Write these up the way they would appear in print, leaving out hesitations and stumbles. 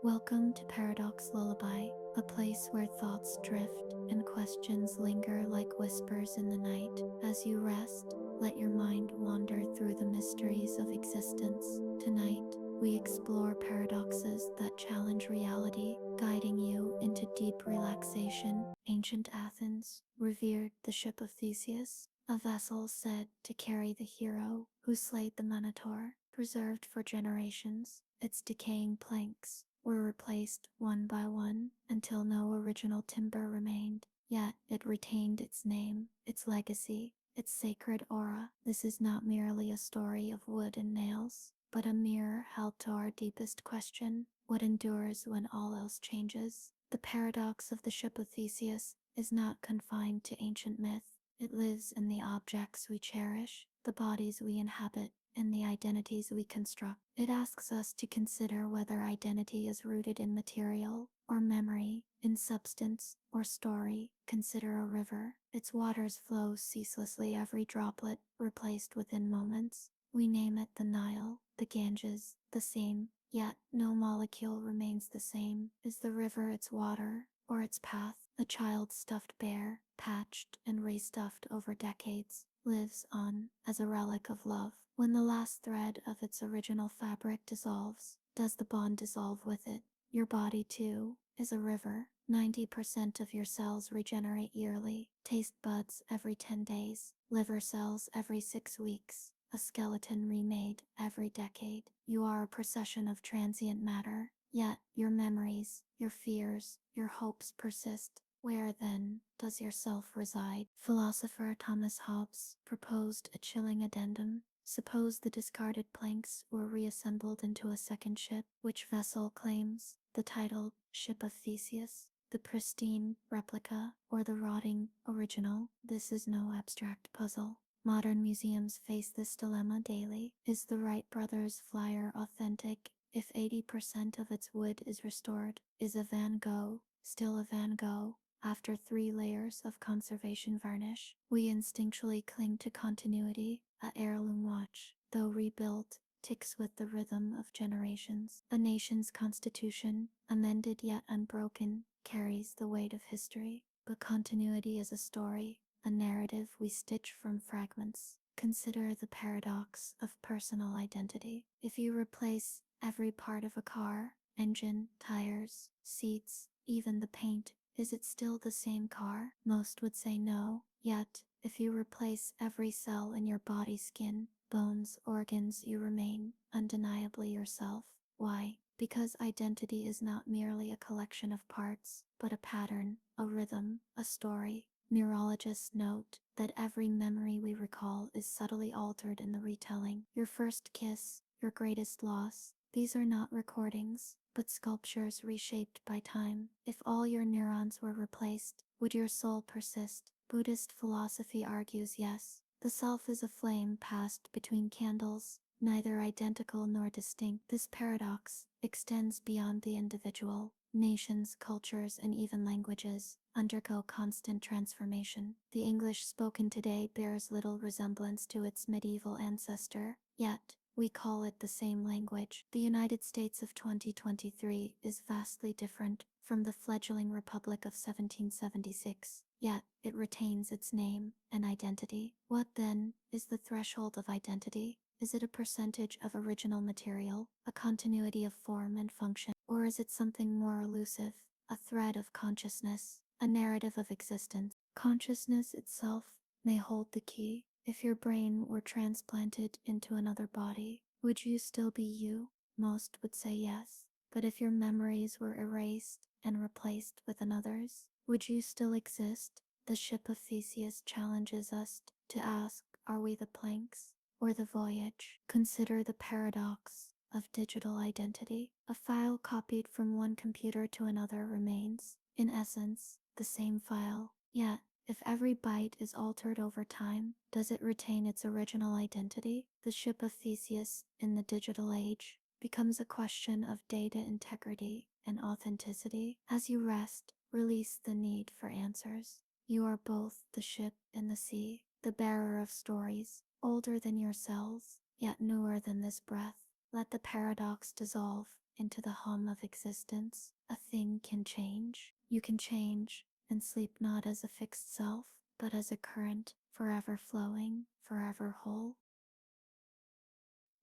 Welcome to Paradox Lullaby, a place where thoughts drift and questions linger like whispers in the night. As you rest, let your mind wander through the mysteries of existence. Tonight, we explore paradoxes that challenge reality, guiding you into deep relaxation. Ancient Athens revered the ship of Theseus, a vessel said to carry the hero who slayed the Minotaur, preserved for generations. Its decaying planks were replaced one by one until no original timber remained, yet it retained its name, its legacy, its sacred aura. This is not merely a story of wood and nails, but a mirror held to our deepest question: what endures when all else changes? The paradox of the ship of Theseus is not confined to ancient myth. It lives in the objects we cherish, the bodies we inhabit, and the identities we construct. It asks us to consider whether identity is rooted in material or memory, in substance or story. Consider a river. Its waters flow ceaselessly, every droplet replaced within moments. We name it the Nile, the Ganges, the same, yet no molecule remains the same. Is the river its water or its path? A child stuffed bear, patched and restuffed over decades, lives on as a relic of love. When the last thread of its original fabric dissolves, does the bond dissolve with it? Your body, too, is a river. 90% of your cells regenerate yearly, taste buds every 10 days, liver cells every 6 weeks, a skeleton remade every decade. You are a procession of transient matter, yet your memories, your fears, your hopes persist. Where, then, does your self reside? Philosopher Thomas Hobbes proposed a chilling addendum. Suppose the discarded planks were reassembled into a second ship. Which vessel claims the title Ship of Theseus? The pristine replica or the rotting original? This is no abstract puzzle. Modern museums face this dilemma daily. Is the Wright brothers' flyer authentic if 80% of its wood is restored? Is a Van Gogh still a Van Gogh after 3 layers of conservation varnish? We instinctually cling to continuity. A heirloom watch, though rebuilt, ticks with the rhythm of generations. A nation's constitution, amended yet unbroken, carries the weight of history. But continuity is a story, a narrative we stitch from fragments. Consider the paradox of personal identity. If you replace every part of a car, engine, tires, seats, even the paint, is it still the same car? Most would say no. Yet, if you replace every cell in your body, skin, bones, organs, you remain undeniably yourself. Why? Because identity is not merely a collection of parts, but a pattern, a rhythm, a story. Neurologists note that every memory we recall is subtly altered in the retelling. Your first kiss, your greatest loss, these are not recordings, but sculptures reshaped by time. If all your neurons were replaced, would your soul persist? Buddhist philosophy argues yes. The self is a flame passed between candles, neither identical nor distinct. This paradox extends beyond the individual. Nations, cultures, and even languages undergo constant transformation. The English spoken today bears little resemblance to its medieval ancestor, yet we call it the same language. The United States of 2023 is vastly different from the fledgling Republic of 1776, yet it retains its name and identity. What then is the threshold of identity? Is it a percentage of original material, a continuity of form and function, or is it something more elusive, a thread of consciousness, a narrative of existence? Consciousness itself may hold the key. If your brain were transplanted into another body, would you still be you? Most would say yes. But if your memories were erased and replaced with another's, would you still exist? The ship of Theseus challenges us to ask, are we the planks or the voyage? Consider the paradox of digital identity. A file copied from one computer to another remains, in essence, the same file. Yet, if every byte is altered over time, does it retain its original identity? The ship of Theseus in the digital age becomes a question of data integrity and authenticity. As you rest, release the need for answers. You are both the ship and the sea, the bearer of stories, older than your cells, yet newer than this breath. Let the paradox dissolve. into the hum of existence. A thing can change. You can change and sleep not as a fixed self, but as a current, forever flowing, forever whole.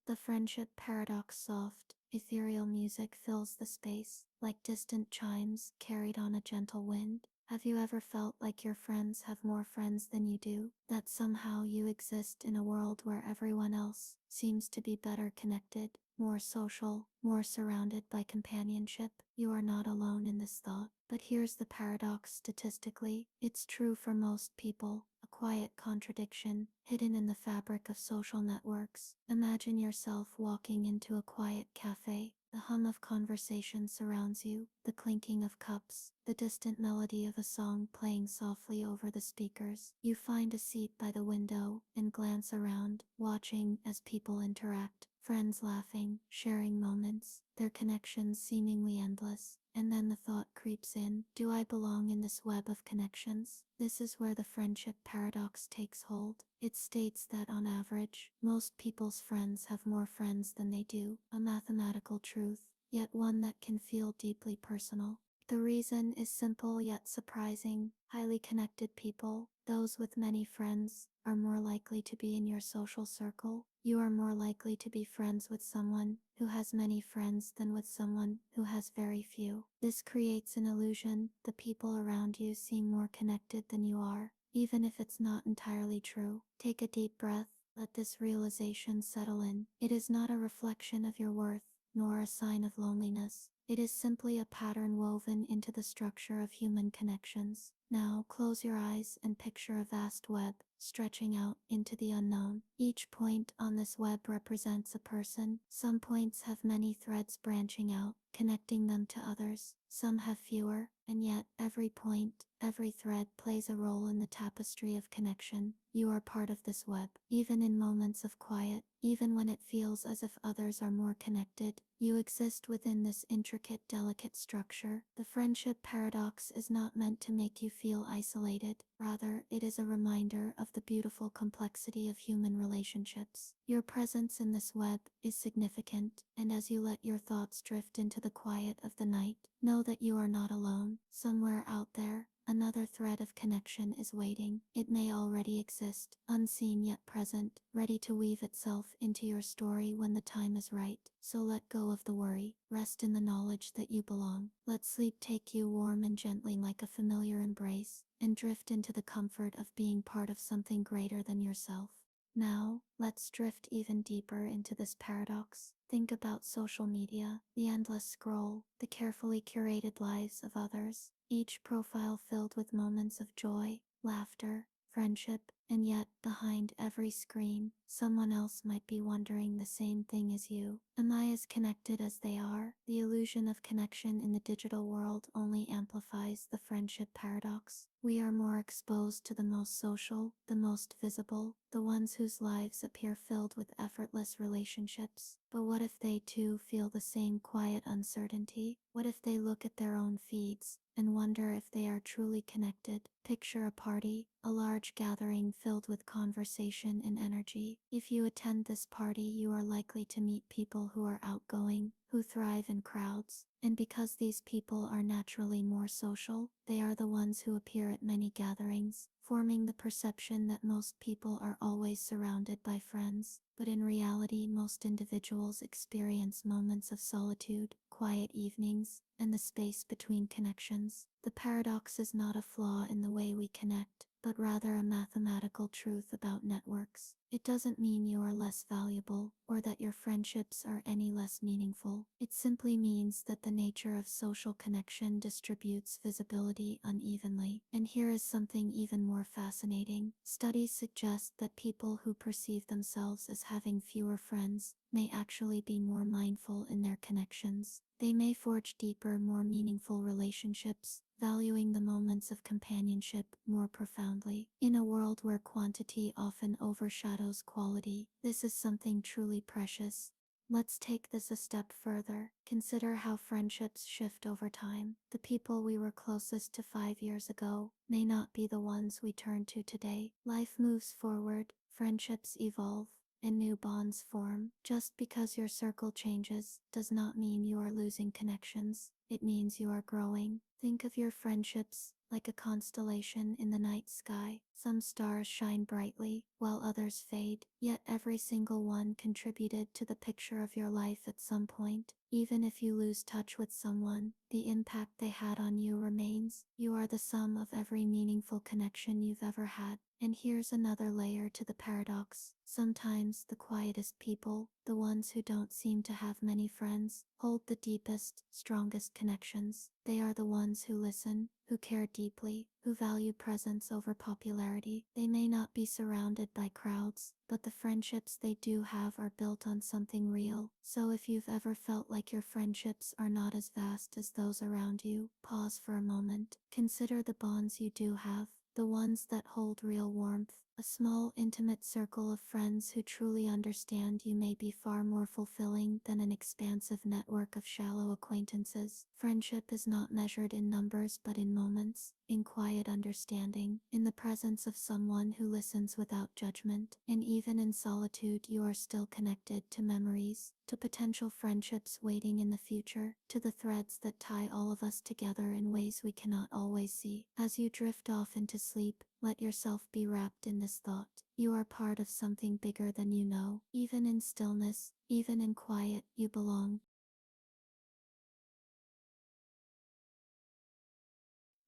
The friendship paradox. Soft, ethereal music fills the space, like distant chimes carried on a gentle wind. Have you ever felt like your friends have more friends than you do? That somehow you exist in a world where everyone else seems to be better connected, more social, more surrounded by companionship? You are not alone in this thought. But here's the paradox. Statistically, it's true for most people. A quiet contradiction, hidden in the fabric of social networks. Imagine yourself walking into a quiet cafe. The hum of conversation surrounds you, the clinking of cups, the distant melody of a song playing softly over the speakers. You find a seat by the window and glance around, watching as people interact, friends laughing, sharing moments, their connections seemingly endless. And then the thought creeps in, do I belong in this web of connections? This is where the friendship paradox takes hold. It states that on average, most people's friends have more friends than they do, a mathematical truth, yet one that can feel deeply personal. The reason is simple yet surprising. Highly connected people, those with many friends, are more likely to be in your social circle. You are more likely to be friends with someone who has many friends than with someone who has very few. This creates an illusion. The people around you seem more connected than you are, even if it's not entirely true. Take a deep breath. Let this realization settle in. It is not a reflection of your worth, nor a sign of loneliness. It is simply a pattern woven into the structure of human connections. Now close your eyes and picture a vast web stretching out into the unknown. Each point on this web represents a person. Some points have many threads branching out, connecting them to others. Some have fewer, and yet every point, every thread plays a role in the tapestry of connection. You are part of this web, even in moments of quiet, even when it feels as if others are more connected. You exist within this intricate, delicate structure. The friendship paradox is not meant to make you feel isolated. Rather, it is a reminder of the beautiful complexity of human relationships. Your presence in this web is significant, and as you let your thoughts drift into the quiet of the night, know that you are not alone. Somewhere out there, another thread of connection is waiting. It may already exist, unseen yet present, ready to weave itself into your story when the time is right. So let go of the worry, rest in the knowledge that you belong. Let sleep take you warm and gently like a familiar embrace, and drift into the comfort of being part of something greater than yourself. Now, let's drift even deeper into this paradox. Think about social media, the endless scroll, the carefully curated lives of others, each profile filled with moments of joy, laughter, friendship, and yet, behind every screen, someone else might be wondering the same thing as you. Am I as connected as they are? The illusion of connection in the digital world only amplifies the friendship paradox. We are more exposed to the most social, the most visible, the ones whose lives appear filled with effortless relationships. But what if they too feel the same quiet uncertainty? What if they look at their own feeds and wonder if they are truly connected? Picture a party, a large gathering filled with conversation and energy. If you attend this party, you are likely to meet people who are outgoing, who thrive in crowds, and because these people are naturally more social, they are the ones who appear at many gatherings, forming the perception that most people are always surrounded by friends. But in reality, most individuals experience moments of solitude, quiet evenings, and the space between connections. The paradox is not a flaw in the way we connect, but rather a mathematical truth about networks. It doesn't mean you are less valuable, or that your friendships are any less meaningful. It simply means that the nature of social connection distributes visibility unevenly. And here is something even more fascinating. Studies suggest that people who perceive themselves as having fewer friends may actually be more mindful in their connections. They may forge deeper, more meaningful relationships, valuing the moments of companionship more profoundly. In a world where quantity often overshadows quality, this is something truly precious. Let's take this a step further. Consider how friendships shift over time. The people we were closest to 5 years ago may not be the ones we turn to today. Life moves forward, friendships evolve, and new bonds form. Just because your circle changes does not mean you are losing connections. It means you are growing. Think of your friendships like a constellation in the night sky. Some stars shine brightly, while others fade, yet every single one contributed to the picture of your life at some point. Even if you lose touch with someone, the impact they had on you remains. You are the sum of every meaningful connection you've ever had. And here's another layer to the paradox. Sometimes the quietest people, the ones who don't seem to have many friends, hold the deepest, strongest connections. They are the ones who listen, who care deeply, who value presence over popularity. They may not be surrounded by crowds, but the friendships they do have are built on something real. So if you've ever felt like your friendships are not as vast as those around you, pause for a moment. Consider the bonds you do have, the ones that hold real warmth. A small, intimate circle of friends who truly understand you may be far more fulfilling than an expansive network of shallow acquaintances. Friendship is not measured in numbers but in moments, in quiet understanding, in the presence of someone who listens without judgment. And even in solitude, you are still connected to memories, to potential friendships waiting in the future, to the threads that tie all of us together in ways we cannot always see. As you drift off into sleep, let yourself be wrapped in this thought. You are part of something bigger than you know. Even in stillness, even in quiet, you belong.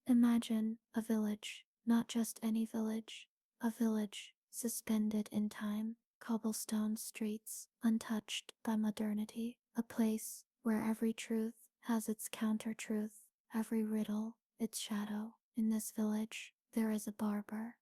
Imagine a village, not just any village, a village suspended in time, cobblestone streets, untouched by modernity, a place where every truth has its counter-truth, every riddle, its shadow. In this village, there is a barber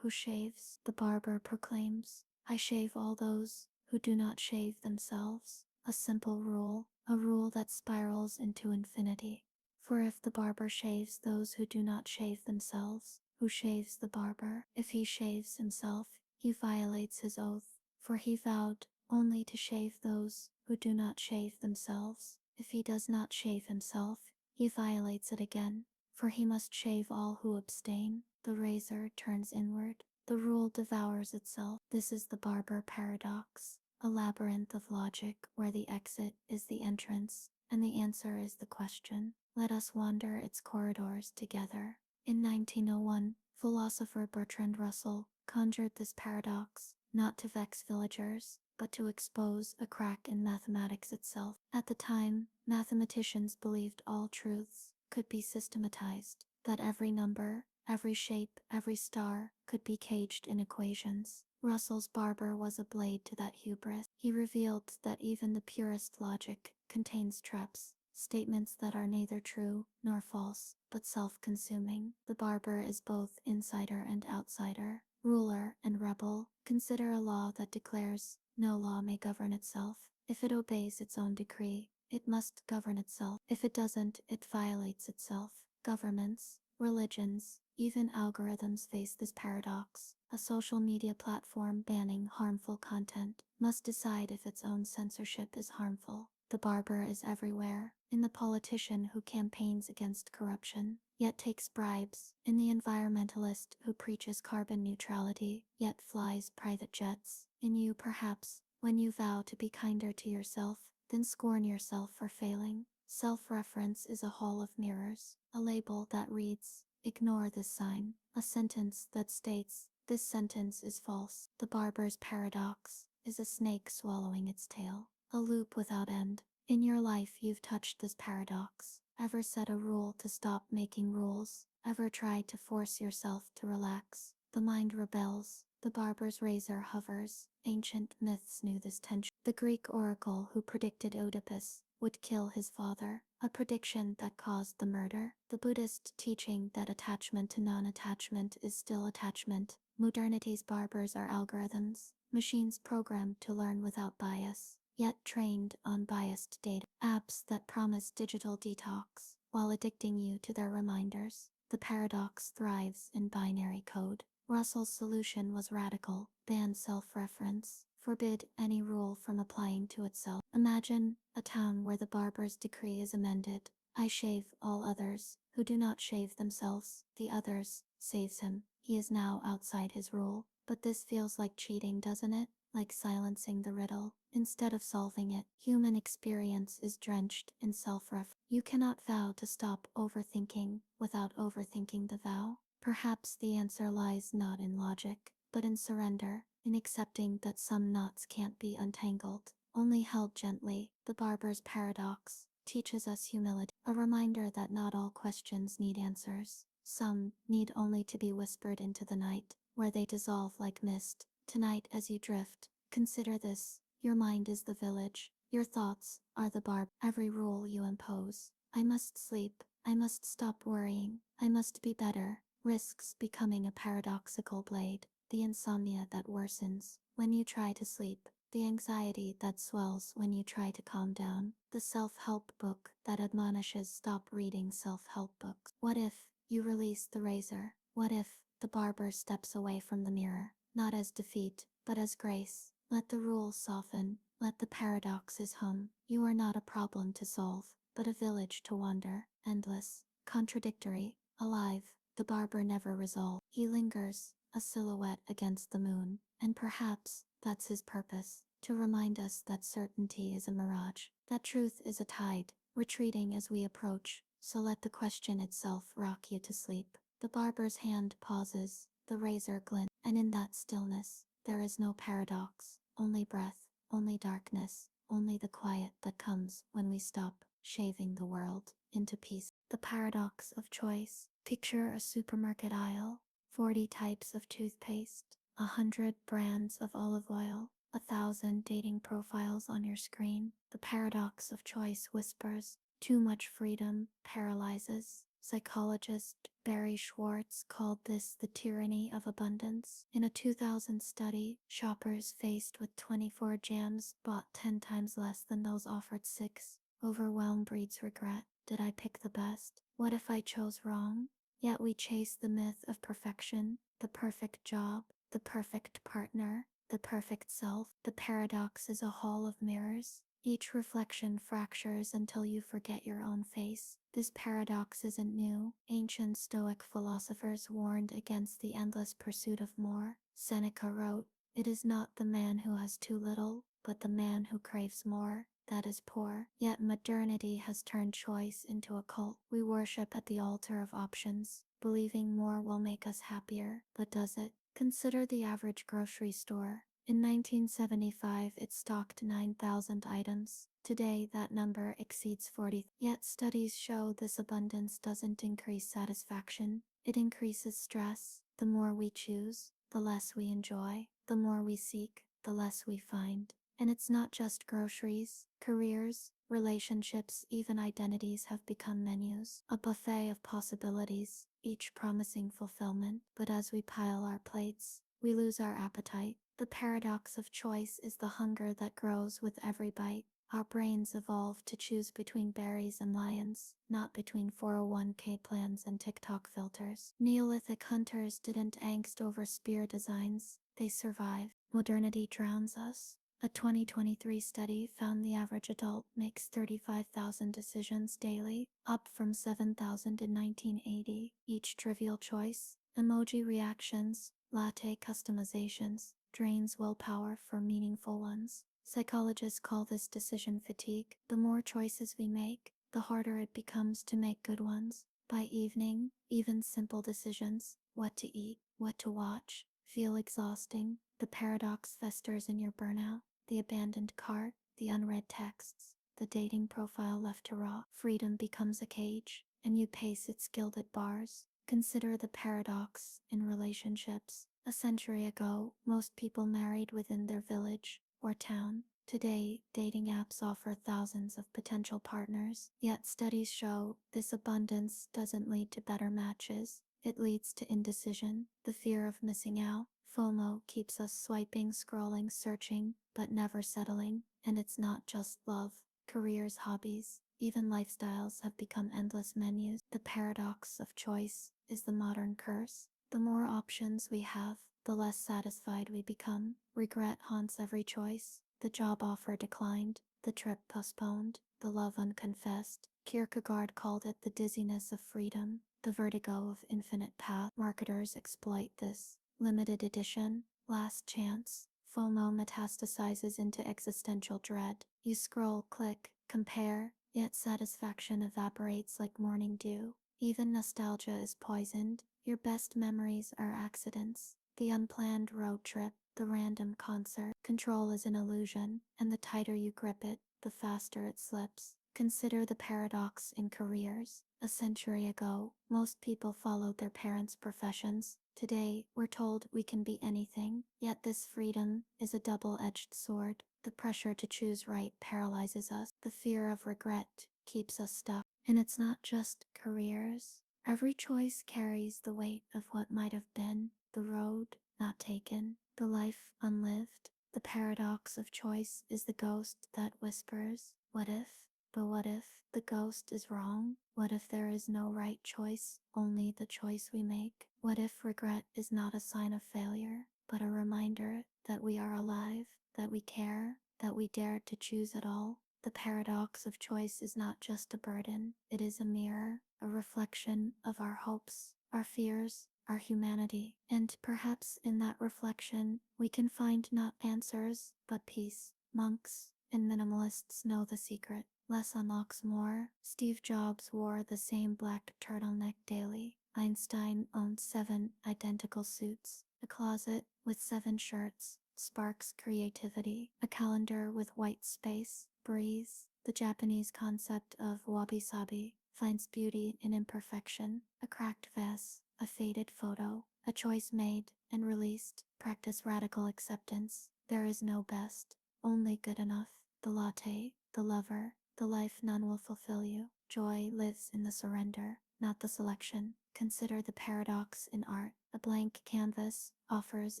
who shaves. The barber proclaims, "I shave all those who do not shave themselves." A simple rule, a rule that spirals into infinity. For if the barber shaves those who do not shave themselves, who shaves the barber? If he shaves himself, he violates his oath, for he vowed only to shave those who do not shave themselves. If he does not shave himself, he violates it again, for he must shave all who abstain. The razor turns inward, the rule devours itself. This is the barber paradox, a labyrinth of logic where the exit is the entrance, and the answer is the question. Let us wander its corridors together. In 1901, philosopher Bertrand Russell conjured this paradox, not to vex villagers, but to expose a crack in mathematics itself. At the time, mathematicians believed all truths could be systematized, that every number, every shape, every star could be caged in equations. Russell's barber was a blade to that hubris. He revealed that even the purest logic contains traps, statements that are neither true nor false, but self-consuming. The barber is both insider and outsider, ruler and rebel. Consider a law that declares no law may govern itself. If it obeys its own decree, it must govern itself. If it doesn't, it violates itself. Governments, religions, even algorithms face this paradox. A social media platform banning harmful content must decide if its own censorship is harmful. The barber is everywhere, in the politician who campaigns against corruption, yet takes bribes, in the environmentalist who preaches carbon neutrality, yet flies private jets, in you perhaps, when you vow to be kinder to yourself, then scorn yourself for failing. Self-reference is a hall of mirrors, a label that reads, "Ignore this sign," a sentence that states, "This sentence is false." The barber's paradox is a snake swallowing its tail, a loop without end. In your life you've touched this paradox. Ever set a rule to stop making rules? Ever tried to force yourself to relax? The mind rebels. The barber's razor hovers. Ancient myths knew this tension. The Greek oracle who predicted Oedipus would kill his father, a prediction that caused the murder. The Buddhist teaching that attachment to non-attachment is still attachment. Modernity's barbers are algorithms, machines programmed to learn without bias, yet trained on biased data. Apps that promise digital detox while addicting you to their reminders. The paradox thrives in binary code. Russell's solution was radical: ban self-reference, forbid any rule from applying to itself. Imagine a town where the barber's decree is amended: "I shave all others who do not shave themselves." The others saves him. He is now outside his rule. But this feels like cheating, doesn't it? like silencing the riddle. Instead of solving it, human experience is drenched in self-ref. You cannot vow to stop overthinking without overthinking the vow. Perhaps the answer lies not in logic, but in surrender, in accepting that some knots can't be untangled, only held gently. The barber's paradox teaches us humility, a reminder that not all questions need answers. Some need only to be whispered into the night, where they dissolve like mist. Tonight, as you drift, consider this: your mind is the village, your thoughts are the barb. Every rule you impose, I must sleep, I must stop worrying, I must be better, risks becoming a paradoxical blade, the insomnia that worsens when you try to sleep, the anxiety that swells when you try to calm down, the self-help book that admonishes stop reading self-help books. What if you release the razor? What if the barber steps away from the mirror, not as defeat, but as grace? Let the rules soften, let the paradoxes hum. You are not a problem to solve, but a village to wander, endless, contradictory, alive. The barber never resolves. He lingers, a silhouette against the moon, and perhaps that's his purpose, to remind us that certainty is a mirage, that truth is a tide, retreating as we approach. So let the question itself rock you to sleep. The barber's hand pauses, the razor glints, and in that stillness, there is no paradox, only breath, only darkness, only the quiet that comes when we stop shaving the world into peace. The paradox of choice. Picture a supermarket aisle, 40 types of toothpaste, 100 brands of olive oil, 1,000 dating profiles on your screen. The paradox of choice whispers, too much freedom paralyzes. Psychologist Barry Schwartz called this the tyranny of abundance. In a 2000 study, shoppers faced with 24 jams bought 10 times less than those offered 6. Overwhelm breeds regret. Did I pick the best? What if I chose wrong? Yet we chase the myth of perfection, the perfect job, the perfect partner, the perfect self. The paradox is a hall of mirrors. Each reflection fractures until you forget your own face. This paradox isn't new. Ancient Stoic philosophers warned against the endless pursuit of more. Seneca wrote, "It is not the man who has too little, but the man who craves more that is poor." Yet modernity has turned choice into a cult. We worship at the altar of options, believing more will make us happier. But does it? Consider the average grocery store. In 1975, it stocked 9,000 items. Today, that number exceeds 40. Yet studies show this abundance doesn't increase satisfaction. It increases stress. The more we choose, the less we enjoy. The more we seek, the less we find. And it's not just groceries. Careers, relationships, even identities have become menus. A buffet of possibilities, each promising fulfillment. But as we pile our plates, we lose our appetite. The paradox of choice is the hunger that grows with every bite. Our brains evolved to choose between berries and lions, not between 401k plans and TikTok filters. Neolithic hunters didn't angst over spear designs, they survived. Modernity drowns us. A 2023 study found the average adult makes 35,000 decisions daily, up from 7,000 in 1980. Each trivial choice, emoji reactions, latte customizations, drains willpower for meaningful ones. Psychologists call this decision fatigue. The more choices we make, the harder it becomes to make good ones. By evening, even simple decisions, what to eat, what to watch, feel exhausting. The paradox festers in your burnout. The abandoned cart, the unread texts, the dating profile left to rot. Freedom becomes a cage, and you pace its gilded bars. Consider the paradox in relationships. A century ago, most people married within their village or town. Today, dating apps offer thousands of potential partners. Yet studies show this abundance doesn't lead to better matches. It leads to indecision, the fear of missing out. FOMO keeps us swiping, scrolling, searching, but never settling. And it's not just love. Careers, hobbies, even lifestyles have become endless menus. The paradox of choice is the modern curse. The more options we have, the less satisfied we become. Regret haunts every choice. The job offer declined, the trip postponed, the love unconfessed. Kierkegaard called it the dizziness of freedom, the vertigo of infinite path. Marketers exploit this. Limited edition, last chance, FOMO metastasizes into existential dread. You scroll, click, compare, yet satisfaction evaporates like morning dew. Even nostalgia is poisoned. Your best memories are accidents. The unplanned road trip, the random concert. Control is an illusion, and the tighter you grip it, the faster it slips. Consider the paradox in careers. A century ago, most people followed their parents' professions. Today, we're told we can be anything, yet this freedom is a double-edged sword. The pressure to choose right paralyzes us. The fear of regret keeps us stuck. And it's not just careers. Every choice carries the weight of what might have been, the road not taken, the life unlived. The paradox of choice is the ghost that whispers, "What if?" But what if the ghost is wrong? What if there is no right choice, only the choice we make? What if regret is not a sign of failure, but a reminder that we are alive, that we care, that we dared to choose at all? The paradox of choice is not just a burden, it is a mirror, a reflection of our hopes, our fears, our humanity. And perhaps in that reflection, we can find not answers, but peace. Monks and minimalists know the secret. Less unlocks more. Steve Jobs wore the same black turtleneck daily. Einstein owned 7 identical suits. A closet with 7 shirts sparks creativity. A calendar with white space breathes. The Japanese concept of wabi-sabi finds beauty in imperfection. A cracked vase, a faded photo, a choice made and released. Practice radical acceptance. There is no best, only good enough. The latte, the lover, the life none will fulfill you. Joy lives in the surrender, not the selection. Consider the paradox in art. A blank canvas offers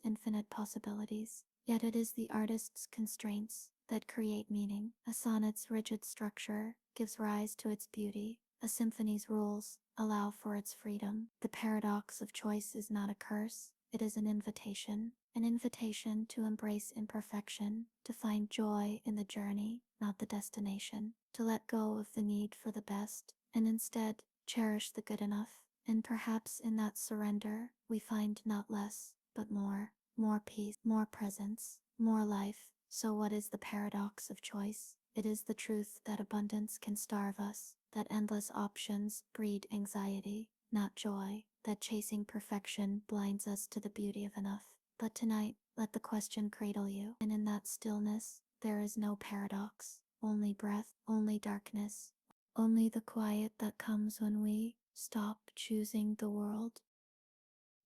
infinite possibilities, yet it is the artist's constraints that create meaning. A sonnet's rigid structure gives rise to its beauty. A symphony's rules allow for its freedom. The paradox of choice is not a curse, it is an invitation to embrace imperfection, to find joy in the journey, not the destination, to let go of the need for the best, and instead cherish the good enough. And perhaps in that surrender, we find not less, but more peace, more presence, more life. So what is the paradox of choice? It is the truth that abundance can starve us, that endless options breed anxiety, not joy, that chasing perfection blinds us to the beauty of enough. But tonight, let the question cradle you, and in that stillness, there is no paradox, only breath, only darkness, only the quiet that comes when we stop choosing the world.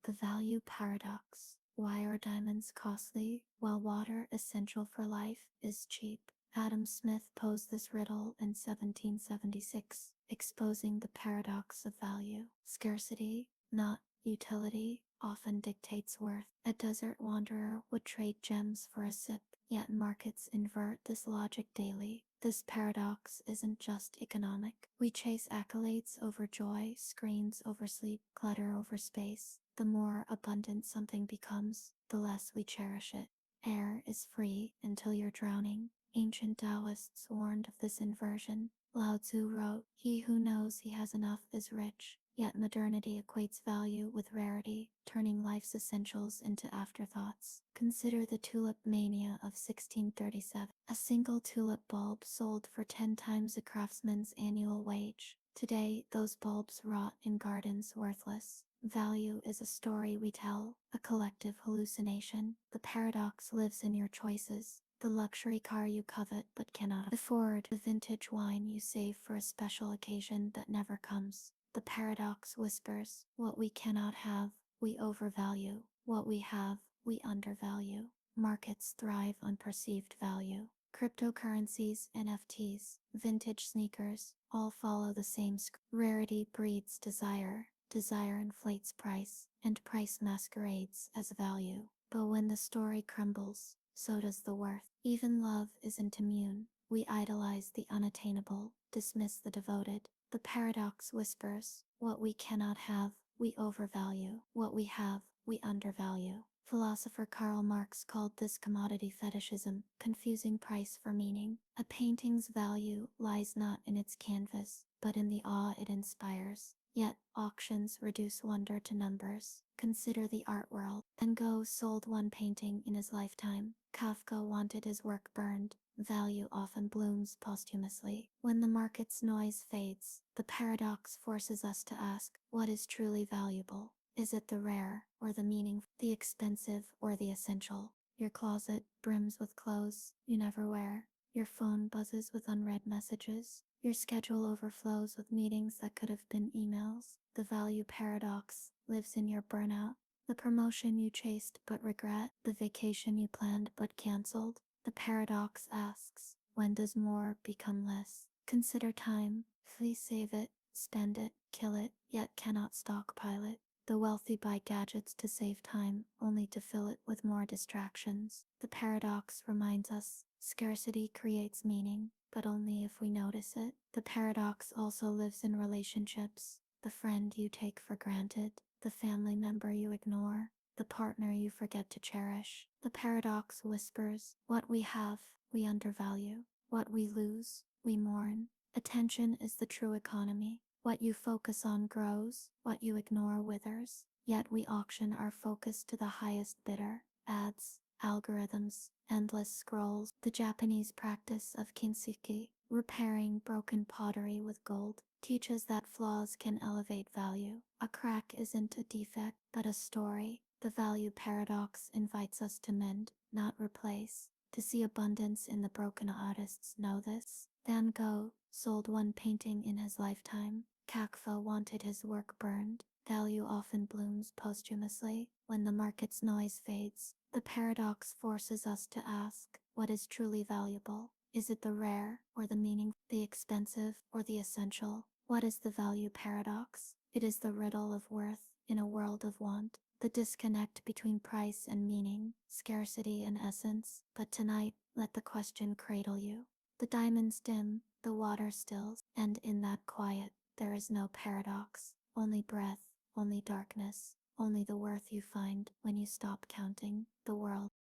The value paradox. Why are diamonds costly while water essential for life is cheap? Adam Smith posed this riddle in 1776, exposing the paradox of value. Scarcity, not utility, often dictates worth. A desert wanderer would trade gems for a sip, yet markets invert this logic daily. This paradox isn't just economic. We chase accolades over joy, screens over sleep, clutter over space. The more abundant something becomes, the less we cherish it. Air is free until you're drowning. Ancient Taoists warned of this inversion. Lao Tzu wrote, "He who knows he has enough is rich." Yet modernity equates value with rarity, turning life's essentials into afterthoughts. Consider the tulip mania of 1637. A single tulip bulb sold for 10 times a craftsman's annual wage. Today, those bulbs rot in gardens worthless. Value is a story we tell, a collective hallucination. The paradox lives in your choices. The luxury car you covet but cannot afford. The vintage wine you save for a special occasion that never comes. The paradox whispers, what we cannot have, we overvalue. What we have, we undervalue. Markets thrive on perceived value. Cryptocurrencies, NFTs, vintage sneakers, all follow the same script. Rarity breeds desire. Desire inflates price, and price masquerades as value. But when the story crumbles, so does the worth. Even love isn't immune. We idolize the unattainable, dismiss the devoted. The paradox whispers, what we cannot have, we overvalue. What we have, we undervalue. Philosopher Karl Marx called this commodity fetishism, confusing price for meaning. A painting's value lies not in its canvas, but in the awe it inspires. Yet, auctions reduce wonder to numbers. Consider the art world. Van Gogh sold one painting in his lifetime. Kafka wanted his work burned. Value often blooms posthumously. When the market's noise fades, the paradox forces us to ask, what is truly valuable? Is it the rare or the meaningful, the expensive or the essential? Your closet brims with clothes you never wear. Your phone buzzes with unread messages. Your schedule overflows with meetings that could have been emails. The value paradox lives in your burnout. The promotion you chased but regret. The vacation you planned but canceled. The paradox asks, when does more become less? Consider time. Please save it, spend it, kill it, yet cannot stockpile it. The wealthy buy gadgets to save time, only to fill it with more distractions. The paradox reminds us scarcity creates meaning, but only if we notice it. The paradox also lives in relationships. The friend you take for granted, the family member you ignore, the partner you forget to cherish. The paradox whispers, what we have, we undervalue. What we lose, we mourn. Attention is the true economy. What you focus on grows, what you ignore withers. Yet we auction our focus to the highest bidder. Ads, algorithms, endless scrolls. The Japanese practice of kintsugi, repairing broken pottery with gold, teaches that flaws can elevate value. A crack isn't a defect, but a story. The value paradox invites us to mend, not replace. To see abundance in the broken. Artists know this. Van Gogh sold one painting in his lifetime. Kafka wanted his work burned. Value often blooms posthumously. When the market's noise fades, the paradox forces us to ask, what is truly valuable? Is it the rare or the meaningful, the expensive or the essential? What is the value paradox? It is the riddle of worth in a world of want, the disconnect between price and meaning, scarcity and essence. But tonight, let the question cradle you. The diamonds dim, the water stills, and in that quiet, there is no paradox, only breath, only darkness, only the worth you find when you stop counting the world.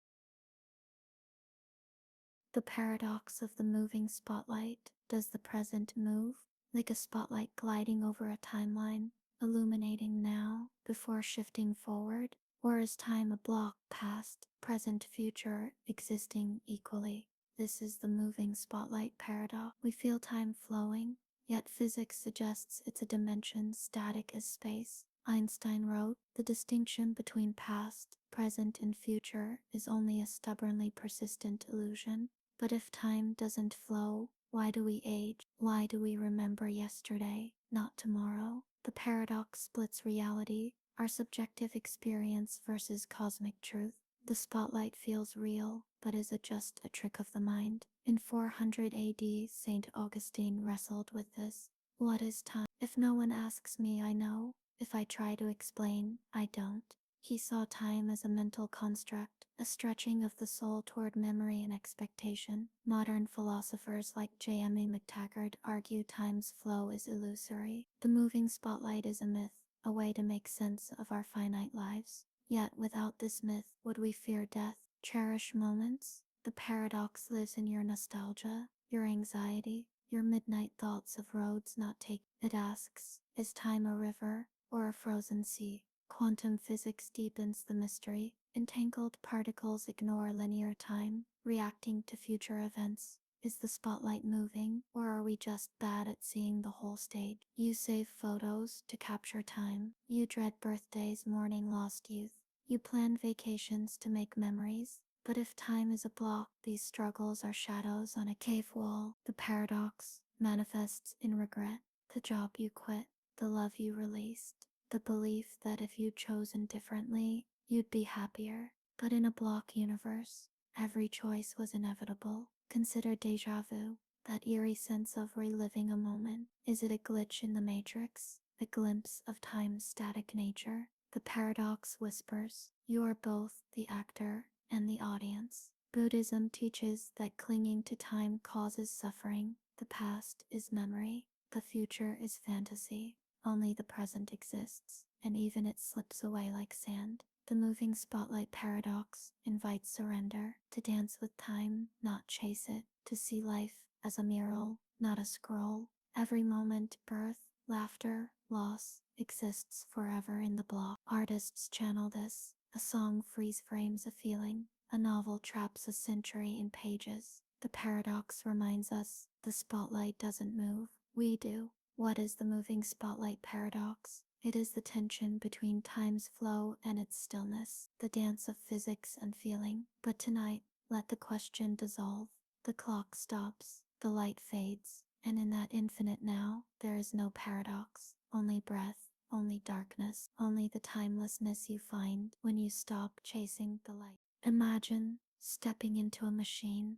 The paradox of the moving spotlight. Does the present move, like a spotlight gliding over a timeline, illuminating now before shifting forward? Or is time a block, past, present, future, existing equally? This is the moving spotlight paradox. We feel time flowing, yet physics suggests it's a dimension static as space. Einstein wrote, the distinction between past, present, and future is only a stubbornly persistent illusion. But if time doesn't flow, why do we age? Why do we remember yesterday, not tomorrow? The paradox splits reality, our subjective experience versus cosmic truth. The spotlight feels real, but is it just a trick of the mind? In 400 AD, St. Augustine wrestled with this. What is time? If no one asks me, I know. If I try to explain, I don't. He saw time as a mental construct, a stretching of the soul toward memory and expectation. Modern philosophers like J.M.A. McTaggart argue time's flow is illusory. The moving spotlight is a myth, a way to make sense of our finite lives. Yet without this myth, would we fear death, cherish moments? The paradox lives in your nostalgia, your anxiety, your midnight thoughts of roads not taken. It asks, is time a river or a frozen sea? Quantum physics deepens the mystery. Entangled particles ignore linear time, reacting to future events. Is the spotlight moving, or are we just bad at seeing the whole stage? You save photos to capture time. You dread birthdays, mourning lost youth. You plan vacations to make memories. But if time is a block, these struggles are shadows on a cave wall. The paradox manifests in regret. The job you quit, the love you released, the belief that if you'd chosen differently, you'd be happier. But in a block universe, every choice was inevitable. Consider déjà vu, that eerie sense of reliving a moment. Is it a glitch in the matrix, a glimpse of time's static nature? The paradox whispers, you are both the actor and the audience. Buddhism teaches that clinging to time causes suffering. The past is memory, the future is fantasy. Only the present exists, and even it slips away like sand. The moving spotlight paradox invites surrender, to dance with time, not chase it, to see life as a mural, not a scroll. Every moment, birth, Laughter, loss, exists forever in the block. Artists channel this. A song freeze frames a feeling. A novel traps a century in pages. The paradox reminds us the spotlight doesn't move. We do. What is the moving spotlight paradox? It is the tension between time's flow and its stillness, the dance of physics and feeling. But tonight, let the question dissolve. The clock stops, the light fades, and in that infinite now, there is no paradox, only breath, only darkness, only the timelessness you find when you stop chasing the light. Imagine stepping into a machine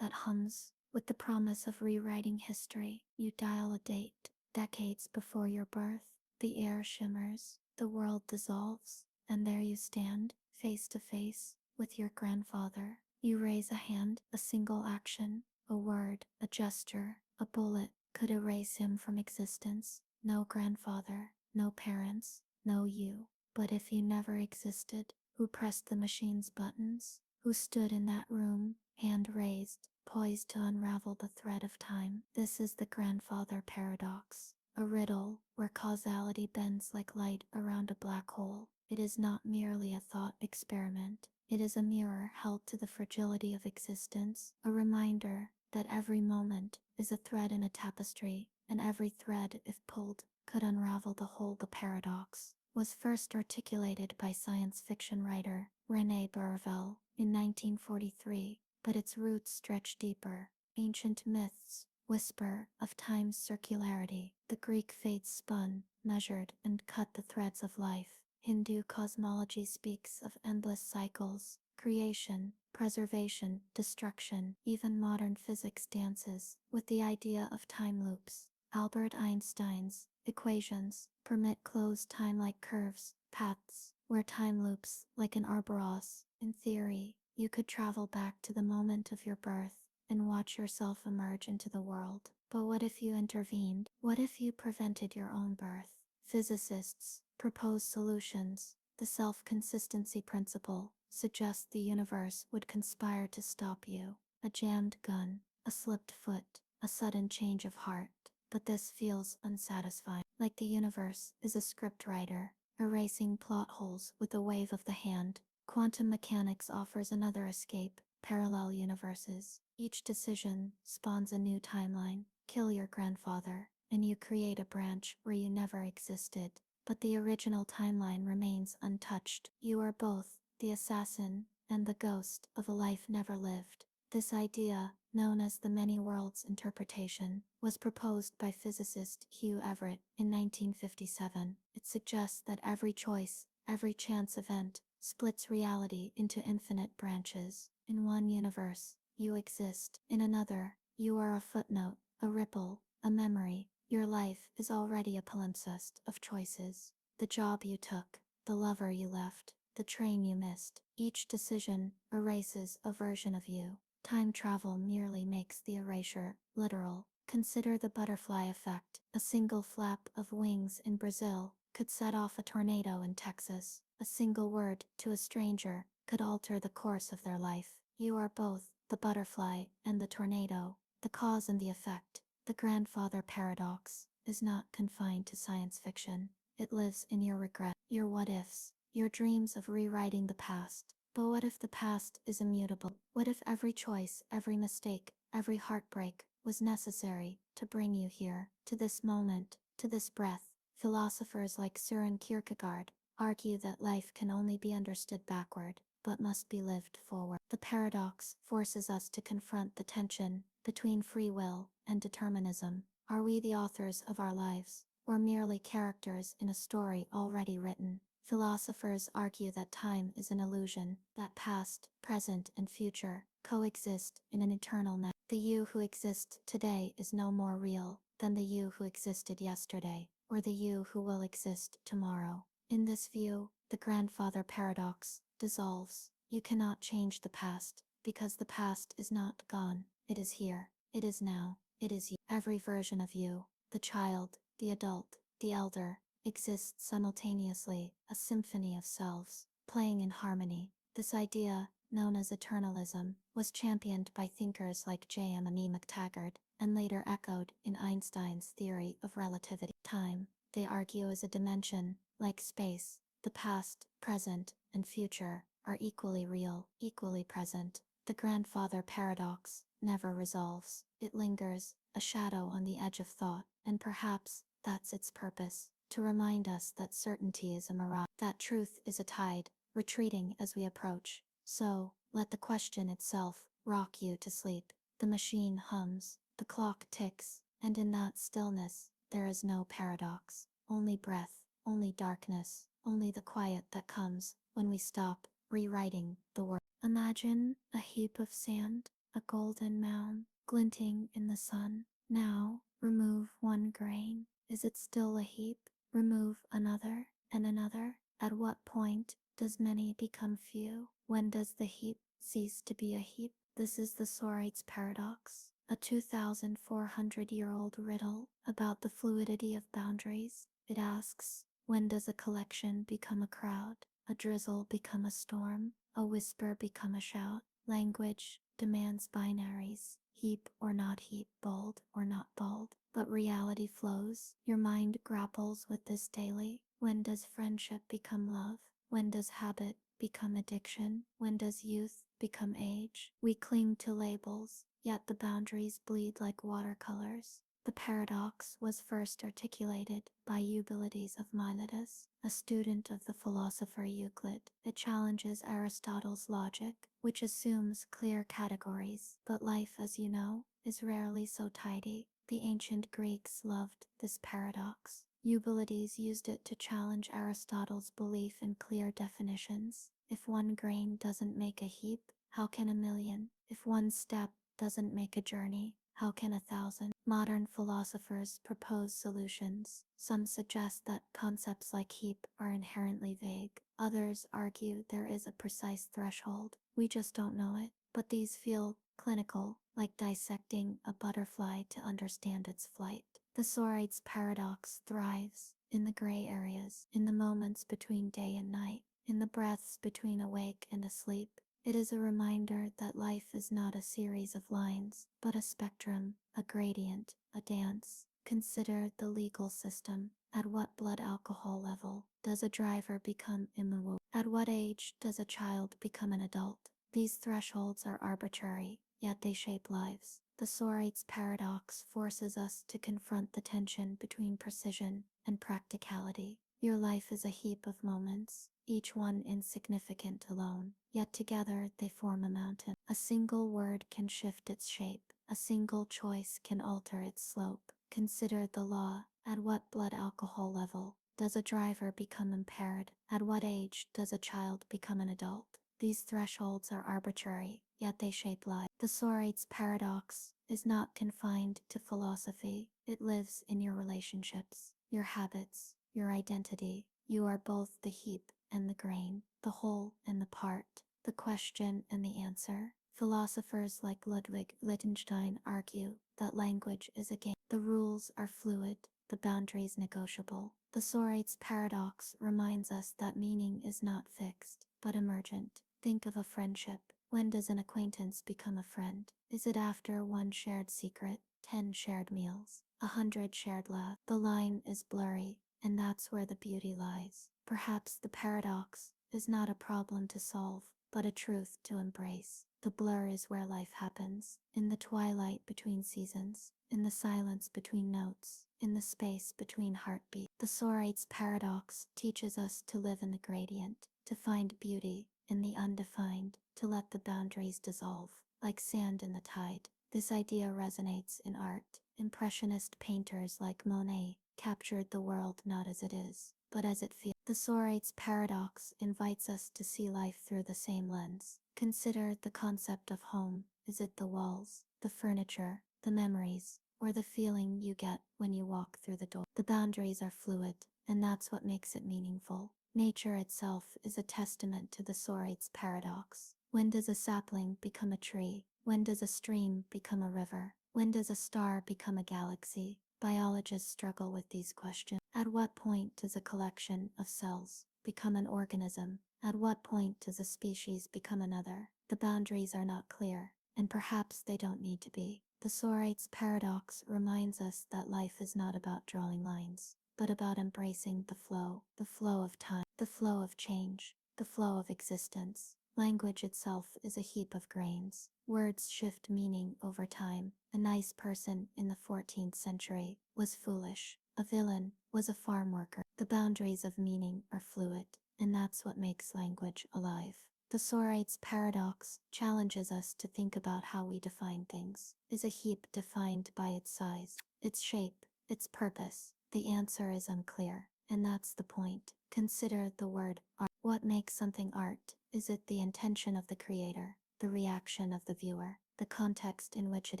that hums with the promise of rewriting history. You dial a date, decades before your birth. The air shimmers, the world dissolves, and there you stand, face to face with your grandfather. You raise a hand, a single action, a word, a gesture, a bullet could erase him from existence. No grandfather, no parents, no you. But if you never existed, who pressed the machine's buttons? Who stood in that room, hand raised, poised to unravel the thread of time? This is the grandfather paradox. A riddle where causality bends like light around a black hole. It is not merely a thought experiment. It is a mirror held to the fragility of existence, a reminder that every moment is a thread in a tapestry, and every thread, if pulled, could unravel the whole. The paradox was first articulated by science fiction writer René Barbeau in 1943, but its roots stretch deeper. Ancient myths whisper of time's circularity. The Greek fates spun, measured, and cut the threads of life. Hindu cosmology speaks of endless cycles, creation, preservation, destruction. Even modern physics dances with the idea of time loops. Albert Einstein's equations permit closed time-like curves, paths, where time loops like an Ouroboros. In theory, you could travel back to the moment of your birth and watch yourself emerge into the world. But what if you intervened? What if you prevented your own birth? Physicists propose solutions. The self-consistency principle suggests the universe would conspire to stop you. A jammed gun, a slipped foot, a sudden change of heart. But this feels unsatisfying. Like the universe is a scriptwriter, erasing plot holes with a wave of the hand. Quantum mechanics offers another escape: parallel universes. Each decision spawns a new timeline. Kill your grandfather, and you create a branch where you never existed. But the original timeline remains untouched. You are both the assassin and the ghost of a life never lived. This idea, known as the many worlds interpretation, was proposed by physicist Hugh Everett in 1957. It suggests that every choice, every chance event, splits reality into infinite branches. In one universe, you exist. In another, you are a footnote, a ripple, a memory. Your life is already a palimpsest of choices. The job you took, the lover you left, the train you missed. Each decision erases a version of you. Time travel merely makes the erasure literal. Consider the butterfly effect. A single flap of wings in Brazil could set off a tornado in Texas. A single word to a stranger could alter the course of their life. You are both the butterfly and the tornado, the cause and the effect. The grandfather paradox is not confined to science fiction. It lives in your regret, your what-ifs, your dreams of rewriting the past. But what if the past is immutable? What if every choice, every mistake, every heartbreak was necessary to bring you here, to this moment, to this breath? Philosophers like Søren Kierkegaard argue that life can only be understood backward, but must be lived forward. The paradox forces us to confront the tension between free will and determinism. Are we the authors of our lives, or merely characters in a story already written? Philosophers argue that time is an illusion, that past, present, and future coexist in an eternal net. The you who exists today is no more real than the you who existed yesterday, or the you who will exist tomorrow. In this view, the grandfather paradox dissolves. You cannot change the past, because the past is not gone. It is here. It is now. It is you. Every version of you, the child, the adult, the elder, exists simultaneously, a symphony of selves, playing in harmony. This idea, known as eternalism, was championed by thinkers like J.M. McTaggart and later echoed in Einstein's theory of relativity. Time, they argue, is a dimension, like space. The past, present, and future are equally real, equally present. The grandfather paradox never resolves. It lingers, a shadow on the edge of thought, and perhaps that's its purpose, to remind us that certainty is a mirage, that truth is a tide, retreating as we approach. So, let the question itself rock you to sleep. The machine hums, the clock ticks, and in that stillness, there is no paradox, only breath, only darkness, only the quiet that comes when we stop rewriting the world. Imagine a heap of sand, a golden mound, glinting in the sun. Now, remove one grain. Is it still a heap? Remove another and another. At what point does many become few? When does the heap cease to be a heap? This is the SORITES paradox, a 2,400-year-old riddle about the fluidity of boundaries. It asks, when does a collection become a crowd, a drizzle become a storm, a whisper become a shout? Language demands binaries, heap or not heap, bold or not bold, but reality flows. Your mind grapples with this daily. When does friendship become love? When does habit become addiction? When does youth become age? We cling to labels, yet the boundaries bleed like watercolors. The paradox was first articulated by Eubulides of Miletus, a student of the philosopher Euclid. It challenges Aristotle's logic, which assumes clear categories, but life, as you know, is rarely so tidy. The ancient Greeks loved this paradox. Eubulides used it to challenge Aristotle's belief in clear definitions. If one grain doesn't make a heap, how can a million? If one step doesn't make a journey, how can 1,000? Modern philosophers propose solutions. Some suggest that concepts like heap are inherently vague. Others argue there is a precise threshold. We just don't know it. But these feel clinical, like dissecting a butterfly to understand its flight. The SORITES paradox thrives in the gray areas, in the moments between day and night, in the breaths between awake and asleep. It is a reminder that life is not a series of lines, but a spectrum, a gradient, a dance. Consider the legal system. At what blood alcohol level does a driver become immovable? At what age does a child become an adult? These thresholds are arbitrary, yet they shape lives. The SORITES paradox forces us to confront the tension between precision and practicality. Your life is a heap of moments, each one insignificant alone, yet together they form a mountain. A single word can shift its shape, a single choice can alter its slope. Consider the law. At what blood alcohol level does a driver become impaired? At what age does a child become an adult? These thresholds are arbitrary, yet they shape life. The SORITES paradox is not confined to philosophy. It lives in your relationships, your habits, your identity. You are both the heap and the grain, the whole and the part, the question and the answer. Philosophers like Ludwig Wittgenstein argue that language is a game. The rules are fluid, the boundaries negotiable. The SORITES paradox reminds us that meaning is not fixed, but emergent. Think of a friendship. When does an acquaintance become a friend? Is it after one shared secret, 10 shared meals, 100 shared laughs? The line is blurry, and that's where the beauty lies. Perhaps the paradox is not a problem to solve, but a truth to embrace. The blur is where life happens, in the twilight between seasons, in the silence between notes, in the space between heartbeats. The SORITES paradox teaches us to live in the gradient, to find beauty in the undefined, to let the boundaries dissolve, like sand in the tide. This idea resonates in art. Impressionist painters like Monet captured the world not as it is, but as it feels. The SORITES paradox invites us to see life through the same lens. Consider the concept of home. Is it the walls, the furniture, the memories, or the feeling you get when you walk through the door? The boundaries are fluid, and that's what makes it meaningful. Nature itself is a testament to the SORITES paradox. When does a sapling become a tree? When does a stream become a river? When does a star become a galaxy? Biologists struggle with these questions. At what point does a collection of cells become an organism? At what point does a species become another? The boundaries are not clear, and perhaps they don't need to be. The The SORITES paradox reminds us that life is not about drawing lines, but about embracing the flow of time, the flow of change, the flow of existence. Language itself is a heap of grains. Words shift meaning over time. A nice person in the 14th century was foolish. A villain was a farm worker. The boundaries of meaning are fluid, and that's what makes language alive. The SORITES paradox challenges us to think about how we define things. Is a heap defined by its size, its shape, its purpose? The answer is unclear, and that's the point. Consider the word art. What makes something art? Is it the intention of the creator, the reaction of the viewer, the context in which it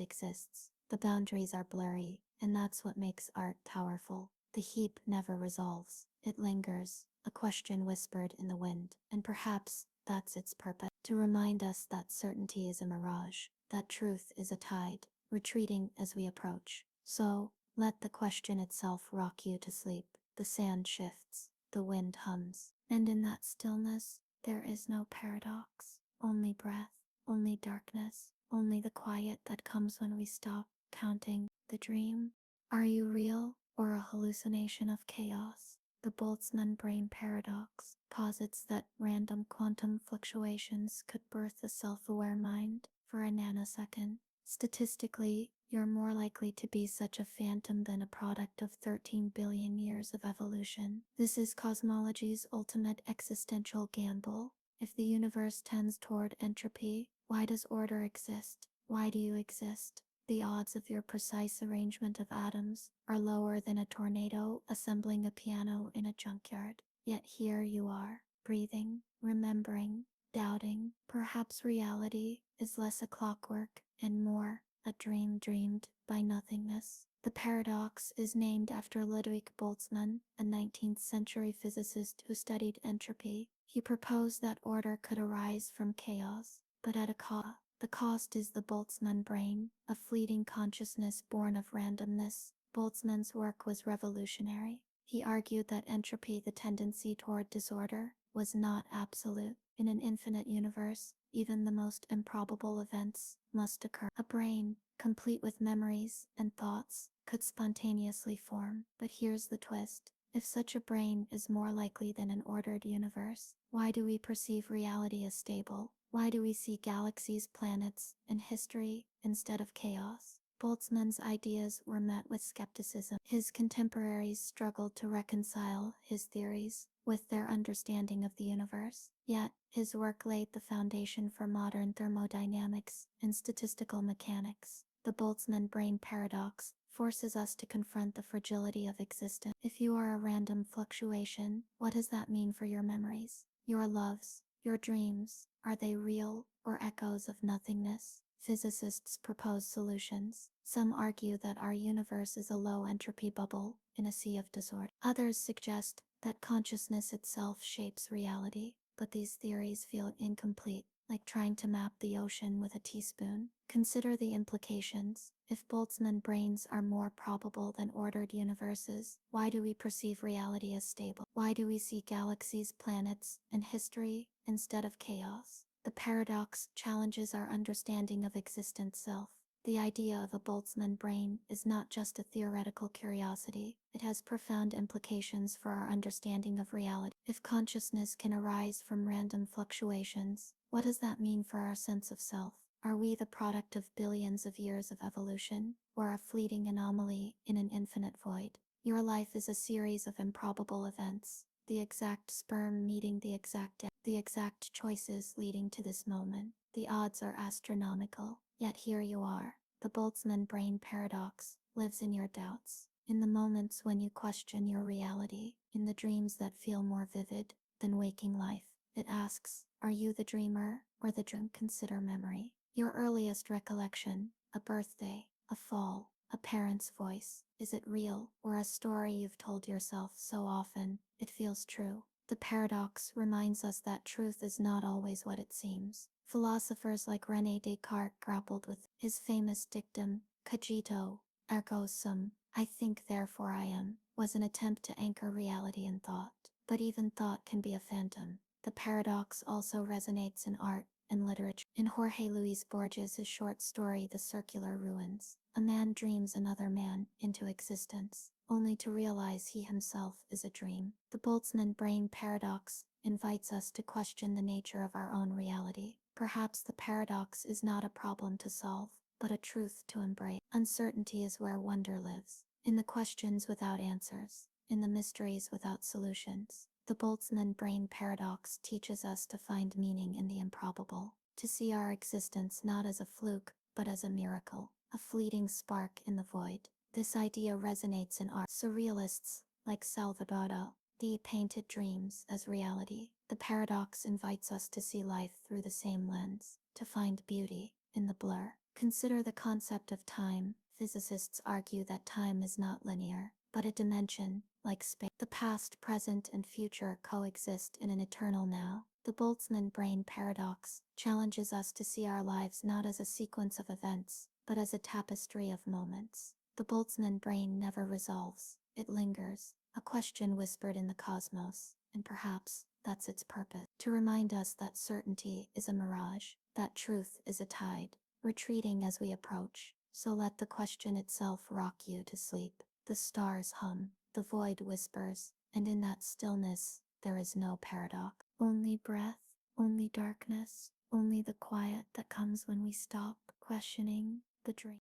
exists? The boundaries are blurry, and that's what makes art powerful. The heap never resolves, it lingers, a question whispered in the wind, and perhaps that's its purpose, to remind us that certainty is a mirage, that truth is a tide, retreating as we approach. So, let the question itself rock you to sleep. The sand shifts, the wind hums, and in that stillness, there is no paradox, only breath, only darkness, only the quiet that comes when we stop counting the dream. Are you real or a hallucination of chaos? The Boltzmann brain paradox posits that random quantum fluctuations could birth a self-aware mind for a nanosecond. Statistically, you're more likely to be such a phantom than a product of 13 billion years of evolution. This is cosmology's ultimate existential gamble. If the universe tends toward entropy, why does order exist? Why do you exist? The odds of your precise arrangement of atoms are lower than a tornado assembling a piano in a junkyard. Yet here you are, breathing, remembering, doubting. Perhaps reality is less a clockwork and more a dream dreamed by nothingness. The paradox is named after Ludwig Boltzmann, a 19th century physicist who studied entropy. He proposed that order could arise from chaos, but at a cost. The cost is the Boltzmann brain, a fleeting consciousness born of randomness. Boltzmann's work was revolutionary. He argued that entropy, the tendency toward disorder, was not absolute. In an infinite universe, even the most improbable events must occur. A brain, complete with memories and thoughts, could spontaneously form. But here's the twist. If such a brain is more likely than an ordered universe, why do we perceive reality as stable? Why do we see galaxies, planets, and history instead of chaos? Boltzmann's ideas were met with skepticism. His contemporaries struggled to reconcile his theories with their understanding of the universe. Yet, his work laid the foundation for modern thermodynamics and statistical mechanics. The Boltzmann brain paradox forces us to confront the fragility of existence. If you are a random fluctuation, what does that mean for your memories, your loves, your dreams? Are they real or echoes of nothingness? Physicists propose solutions. Some argue that our universe is a low entropy bubble in a sea of disorder. Others suggest that consciousness itself shapes reality, but these theories feel incomplete, like trying to map the ocean with a teaspoon. Consider the implications. If Boltzmann brains are more probable than ordered universes, why do we perceive reality as stable? Why do we see galaxies, planets, and history instead of chaos? The paradox challenges our understanding of existence itself. The idea of a Boltzmann brain is not just a theoretical curiosity, it has profound implications for our understanding of reality. If consciousness can arise from random fluctuations, what does that mean for our sense of self? Are we the product of billions of years of evolution, or a fleeting anomaly in an infinite void? Your life is a series of improbable events, the exact sperm meeting the exact egg, the exact choices leading to this moment. The odds are astronomical, yet here you are. The Boltzmann brain paradox lives in your doubts, in the moments when you question your reality, in the dreams that feel more vivid than waking life. It asks, are you the dreamer or the dream? Consider memory. Your earliest recollection, a birthday, a fall, a parent's voice. Is it real or a story you've told yourself so often it feels true? The paradox reminds us that truth is not always what it seems. Philosophers like René Descartes grappled with his famous dictum, cogito, ergo sum, I think therefore I am, was an attempt to anchor reality in thought. But even thought can be a phantom. The paradox also resonates in art. and literature. In Jorge Luis Borges' short story The Circular Ruins, a man dreams another man into existence, only to realize he himself is a dream. The Boltzmann brain paradox invites us to question the nature of our own reality. Perhaps the paradox is not a problem to solve, but a truth to embrace. Uncertainty is where wonder lives, in the questions without answers, in the mysteries without solutions. The Boltzmann brain paradox teaches us to find meaning in the improbable, to see our existence not as a fluke, but as a miracle, a fleeting spark in the void. This idea resonates in art. Surrealists, like Salvador Dali, painted dreams as reality. The paradox invites us to see life through the same lens, to find beauty in the blur. Consider the concept of time. Physicists argue that time is not linear, but a dimension, like space. The past, present, and future coexist in an eternal now. The Boltzmann brain paradox challenges us to see our lives not as a sequence of events, but as a tapestry of moments. The Boltzmann brain never resolves, it lingers, a question whispered in the cosmos, and perhaps that's its purpose. To remind us that certainty is a mirage, that truth is a tide, retreating as we approach. So let the question itself rock you to sleep. The stars hum, the void whispers, and in that stillness, there is no paradox. Only breath, only darkness, only the quiet that comes when we stop questioning the dream.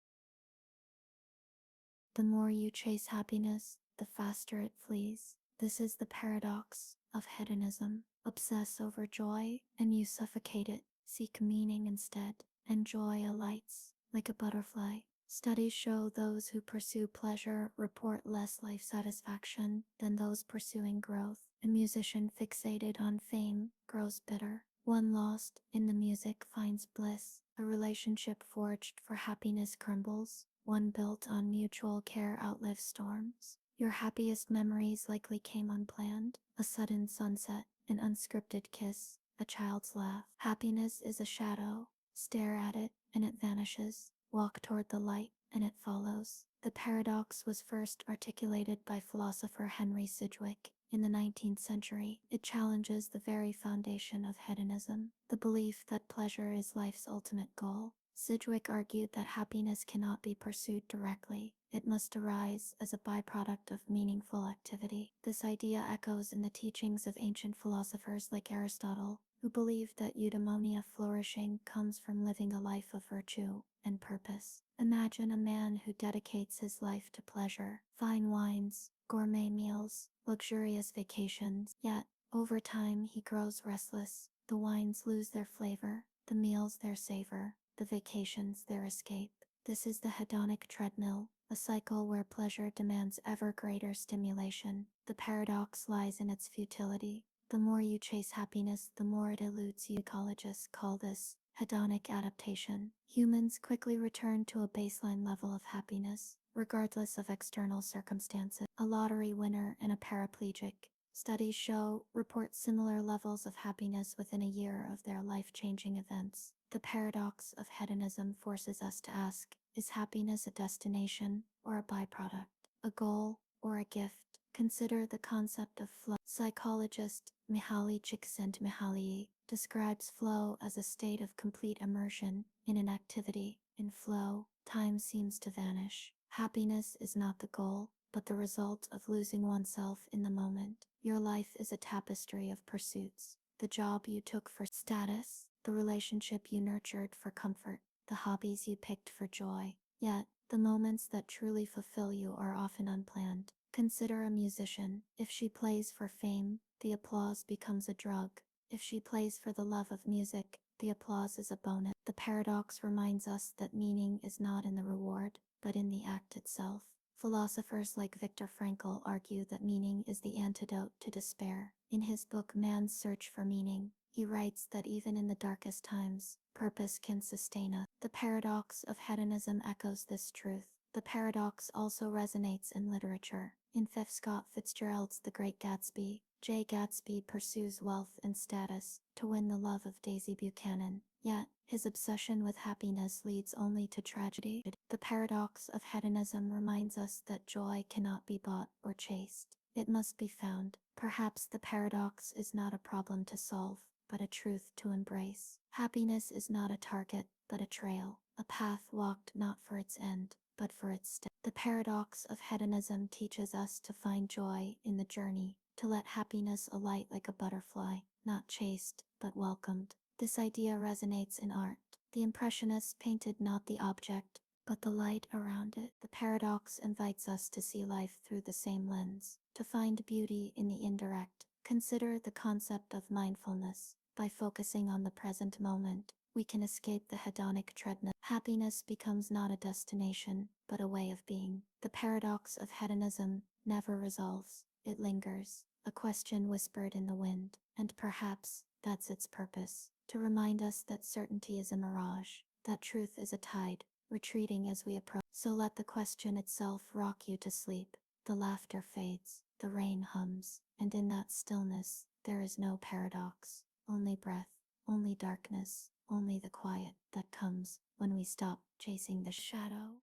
The more you chase happiness, the faster it flees. This is the paradox of hedonism. Obsess over joy, and you suffocate it. Seek meaning instead, and joy alights like a butterfly. Studies show those who pursue pleasure report less life satisfaction than those pursuing growth. A musician fixated on fame grows bitter. One lost in the music finds bliss. A relationship forged for happiness crumbles. One built on mutual care outlives storms. Your happiest memories likely came unplanned. A sudden sunset, an unscripted kiss, a child's laugh. Happiness is a shadow. Stare at it, and it vanishes. Walk toward the light, and it follows. The paradox was first articulated by philosopher Henry Sidgwick in the 19th century. It challenges the very foundation of hedonism, the belief that pleasure is life's ultimate goal. Sidgwick argued that happiness cannot be pursued directly. It must arise as a byproduct of meaningful activity. This idea echoes in the teachings of ancient philosophers like Aristotle, who believed that eudaimonia flourishing comes from living a life of virtue and purpose. Imagine a man who dedicates his life to pleasure, fine wines, gourmet meals, luxurious vacations. Yet, over time he grows restless. The wines lose their flavor, the meals their savor, the vacations their escape. This is the hedonic treadmill, a cycle where pleasure demands ever greater stimulation. The paradox lies in its futility. The more you chase happiness, the more it eludes you. Psychologists call this hedonic adaptation. Humans quickly return to a baseline level of happiness, regardless of external circumstances. A lottery winner and a paraplegic, studies show, report similar levels of happiness within a year of their life-changing events. The paradox of hedonism forces us to ask, is happiness a destination or a byproduct, a goal or a gift? Consider the concept of flow. Psychologist Mihaly Csikszentmihalyi describes flow as a state of complete immersion in an activity. In flow, time seems to vanish. Happiness is not the goal, but the result of losing oneself in the moment. Your life is a tapestry of pursuits. The job you took for status, the relationship you nurtured for comfort, the hobbies you picked for joy. Yet, the moments that truly fulfill you are often unplanned. Consider a musician. If she plays for fame, the applause becomes a drug. If she plays for the love of music, the applause is a bonus. The paradox reminds us that meaning is not in the reward, but in the act itself. Philosophers like Viktor Frankl argue that meaning is the antidote to despair. In his book Man's Search for Meaning, he writes that even in the darkest times, purpose can sustain us. The paradox of hedonism echoes this truth. The paradox also resonates in literature. In Scott Fitzgerald's The Great Gatsby, Jay Gatsby pursues wealth and status to win the love of Daisy Buchanan. Yet, his obsession with happiness leads only to tragedy. The paradox of hedonism reminds us that joy cannot be bought or chased. It must be found. Perhaps the paradox is not a problem to solve, but a truth to embrace. Happiness is not a target, but a trail, a path walked not for its end, but for its step. The paradox of hedonism teaches us to find joy in the journey, to let happiness alight like a butterfly, not chased, but welcomed. This idea resonates in art. The Impressionists painted not the object, but the light around it. The paradox invites us to see life through the same lens, to find beauty in the indirect. Consider the concept of mindfulness. By focusing on the present moment, we can escape the hedonic treadmill. Happiness becomes not a destination, but a way of being. The paradox of hedonism never resolves, it lingers, a question whispered in the wind, and perhaps that's its purpose, to remind us that certainty is a mirage, that truth is a tide, retreating as we approach. So let the question itself rock you to sleep. The laughter fades, the rain hums, and in that stillness, there is no paradox, only breath, only darkness, only the quiet that comes when we stop chasing the shadow.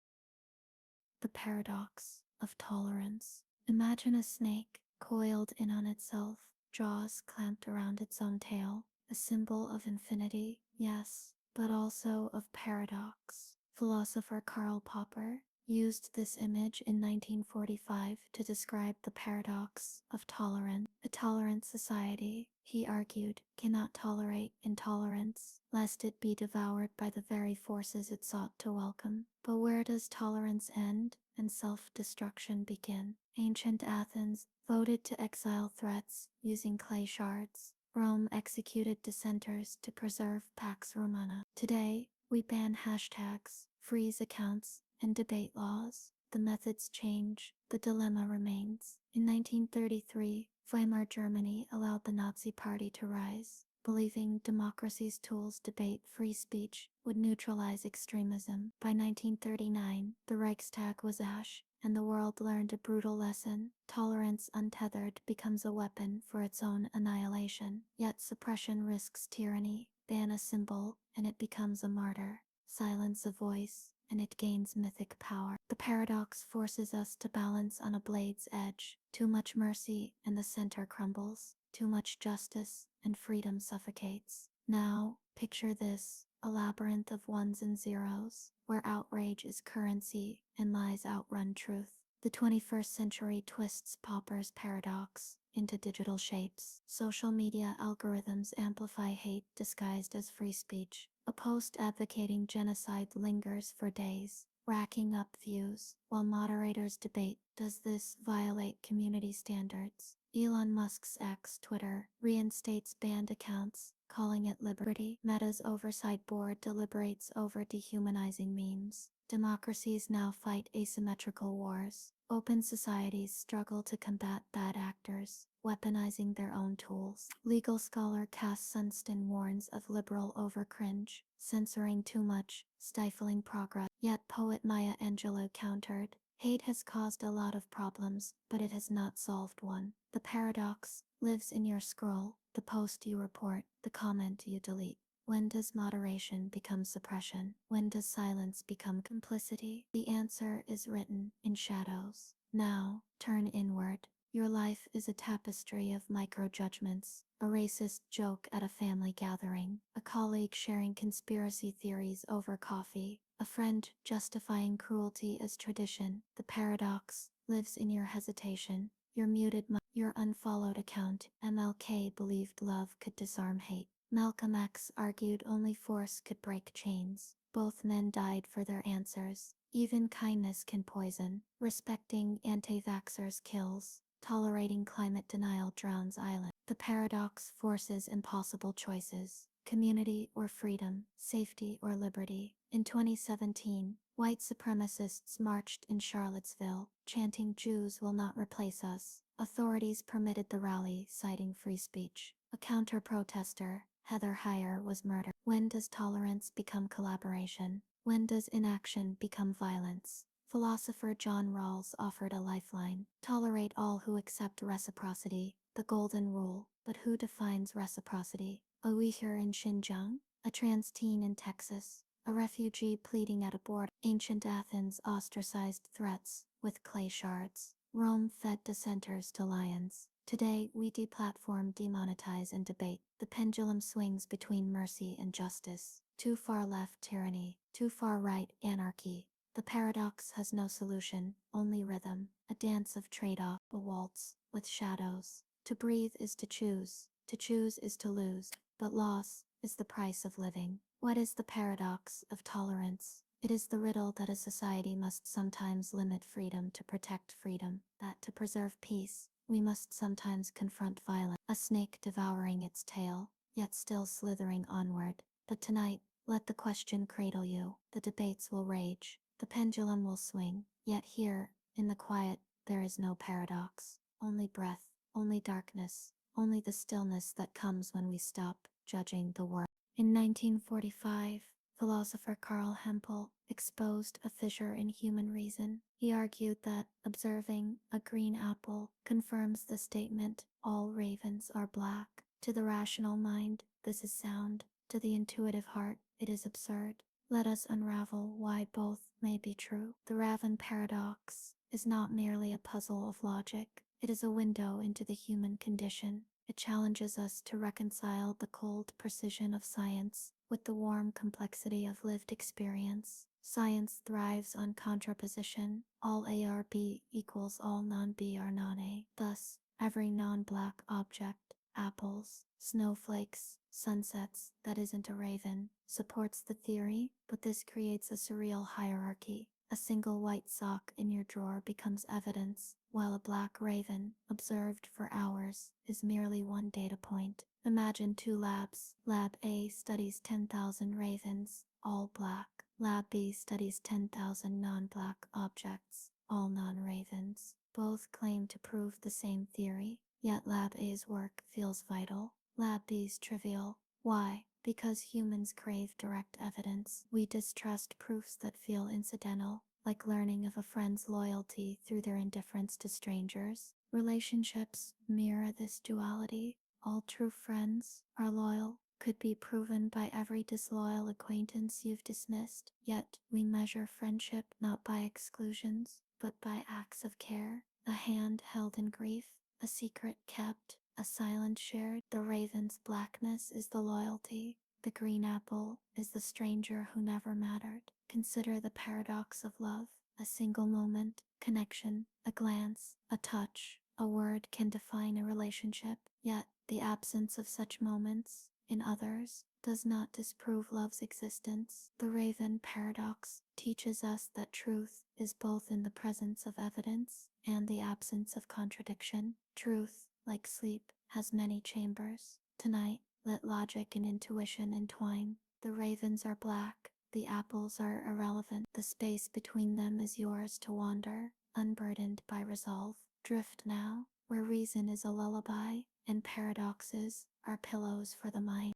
The paradox of tolerance. Imagine a snake coiled in on itself, jaws clamped around its own tail, a symbol of infinity, yes, but also of paradox. Philosopher Karl Popper used this image in 1945 to describe the paradox of tolerance. A tolerant society, he argued, cannot tolerate intolerance, lest it be devoured by the very forces it sought to welcome. But where does tolerance end and self-destruction begin? Ancient Athens voted to exile threats using clay shards. Rome executed dissenters to preserve Pax Romana. Today, we ban hashtags, freeze accounts, and debate laws. The methods change, the dilemma remains. In 1933, Weimar Germany allowed the Nazi Party to rise, believing democracy's tools debate free speech would neutralize extremism. By 1939, the Reichstag was ash, and the world learned a brutal lesson. Tolerance untethered becomes a weapon for its own annihilation. Yet suppression risks tyranny. Ban a symbol, and it becomes a martyr. Silence a voice, and it gains mythic power. The paradox forces us to balance on a blade's edge. Too much mercy, and the center crumbles. Too much justice, and freedom suffocates. Now, picture this, a labyrinth of ones and zeros, where outrage is currency and lies outrun truth. The 21st century twists Popper's paradox into digital shapes. Social media algorithms amplify hate disguised as free speech. A post advocating genocide lingers for days, racking up views, while moderators debate, does this violate community standards? Elon Musk's X Twitter reinstates banned accounts, calling it liberty. Meta's oversight board deliberates over dehumanizing memes. Democracies now fight asymmetrical wars. Open societies struggle to combat bad actors, weaponizing their own tools. Legal scholar Cass Sunstein warns of liberal overcringe, censoring too much, stifling progress. Yet poet Maya Angelou countered, hate has caused a lot of problems, but it has not solved one. The paradox lives in your scroll, the post you report, the comment you delete. When does moderation become suppression? When does silence become complicity? The answer is written in shadows. Now, turn inward. Your life is a tapestry of micro-judgments, a racist joke at a family gathering, a colleague sharing conspiracy theories over coffee, a friend justifying cruelty as tradition. The paradox lives in your hesitation, your muted your unfollowed account. MLK believed love could disarm hate. Malcolm X argued only force could break chains. Both men died for their answers. Even kindness can poison. Respecting anti-vaxxers kills. Tolerating climate denial drowns island. The paradox forces impossible choices. Community or freedom, safety or liberty. In 2017, white supremacists marched in Charlottesville, chanting "Jews will not replace us." Authorities permitted the rally, citing free speech. A counter-protester, Heather Heyer, was murdered. When does tolerance become collaboration? When does inaction become violence? Philosopher John Rawls offered a lifeline. Tolerate all who accept reciprocity, the golden rule. But who defines reciprocity? A Uyghur in Xinjiang? A trans teen in Texas? A refugee pleading at a border? Ancient Athens ostracized threats with clay shards. Rome fed dissenters to lions. Today, we deplatform, demonetize, and debate. The pendulum swings between mercy and justice. Too far left tyranny, too far right anarchy. The paradox has no solution, only rhythm, a dance of trade-off, a waltz with shadows. To breathe is to choose is to lose, but loss is the price of living. What is the paradox of tolerance? It is the riddle that a society must sometimes limit freedom to protect freedom, that to preserve peace, we must sometimes confront violence, a snake devouring its tail, yet still slithering onward. But tonight, let the question cradle you. The debates will rage, the pendulum will swing, yet here, in the quiet, there is no paradox, only breath, only darkness, only the stillness that comes when we stop judging the world. In 1945, philosopher Karl Hempel exposed a fissure in human reason. He argued that observing a green apple confirms the statement, all ravens are black. To the rational mind, this is sound. To the intuitive heart, it is absurd. Let us unravel why both may be true. The Raven paradox is not merely a puzzle of logic. It is a window into the human condition. It challenges us to reconcile the cold precision of science with the warm complexity of lived experience. Science thrives on contraposition. All A are B equals all non-B are non-A. Thus, every non-black object, apples, snowflakes, sunsets, that isn't a raven, supports the theory, but this creates a surreal hierarchy. A single white sock in your drawer becomes evidence, while a black raven, observed for hours, is merely one data point. Imagine two labs. Lab A studies 10,000 ravens, all black. Lab B studies 10,000 non-black objects, all non-ravens. Both claim to prove the same theory, yet Lab A's work feels vital. Lab B's trivial. Why? Because humans crave direct evidence. We distrust proofs that feel incidental, like learning of a friend's loyalty through their indifference to strangers. Relationships mirror this duality. All true friends are loyal, could be proven by every disloyal acquaintance you've dismissed. Yet, we measure friendship not by exclusions, but by acts of care. A hand held in grief, a secret kept, a silence shared. The raven's blackness is the loyalty. The green apple is the stranger who never mattered. Consider the paradox of love. A single moment, connection, a glance, a touch, a word can define a relationship, yet the absence of such moments in others does not disprove love's existence. The Raven paradox teaches us that truth is both in the presence of evidence and the absence of contradiction. Truth, like sleep, has many chambers. Tonight, let logic and intuition entwine. The ravens are black, the apples are irrelevant. The space between them is yours to wander, unburdened by resolve. Drift now, where reason is a lullaby, and paradoxes are pillows for the mind.